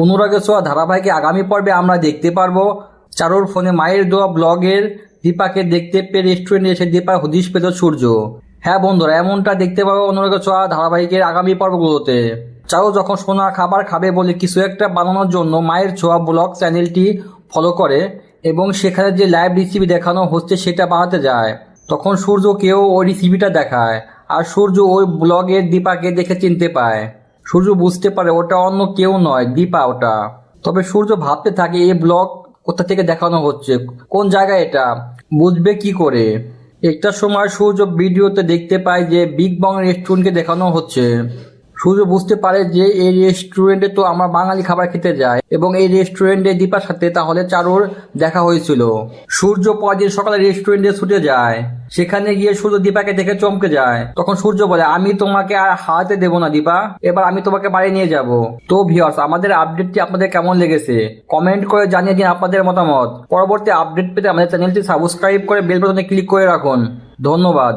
অনুরাগের ছোঁয়া ধারাবাহিকে আগামী পর্বে আমরা দেখতে পারবো চারুর ফোনে মায়ের দেওয়া ব্লগের দীপাকে দেখতে পেয়ে রেস্টুরেন্টে এসে দীপার হদিশ পেল সূর্য। হ্যাঁ বন্ধুরা, এমনটা দেখতে পাবো অনুরাগের ছোঁয়া ধারাবাহিকের আগামী পর্বগুলোতে। চারু যখন সোনা খাবার খাবে বলে কিছু একটা বানানোর জন্য মায়ের ছোঁয়া ব্লগ চ্যানেলটি ফলো করে এবং সেখানে যে লাইভ রেসিপি দেখানো হচ্ছে সেটা বানাতে যায়, তখন সূর্যকেও ওই রেসিপিটা দেখায় আর সূর্য ওই ব্লগের দীপাকে দেখে চিনতে পায়। সূর্য বুঝতে পারে ওটা অন্য কেউ নয়, দীপা ওটা। তবে সূর্য ভাবতে থাকে এই ব্লগ কোথা থেকে দেখানো হচ্ছে, কোন জায়গায় এটা বুঝবে কি করে। একটা সময় সূর্য ভিডিওতে দেখতে পায় যে বিগ বং রেস্টুরেন্টকে দেখানো হচ্ছে। সূর্য বুঝতে পারে যে এই রেস্টুরেন্টে তো আমরা বাঙালি খাবার খেতে যাই এবং এই রেস্টুরেন্টে দীপার সাথে তাহলে চারুর দেখা হয়েছিল। সূর্য পরদিন সকালে রেস্টুরেন্টে ছুটে যায়। সেখানে গিয়ে সূর্য দীপাকে দেখে চমকে যায়। তখন সূর্য বলে, আমি তোমাকে আর হারাতে দেবো না দীপা, এবার আমি তোমাকে বাড়ি নিয়ে যাব। তো ভিউয়ার্স, আমাদের আপডেটটি আপনাদের কেমন লেগেছে কমেন্ট করে জানিয়ে দিন আপনাদের মতামত। পরবর্তী আপডেট পেতে আমাদের চ্যানেলটি সাবস্ক্রাইব করে বেল বাটনে ক্লিক করে রাখুন। ধন্যবাদ।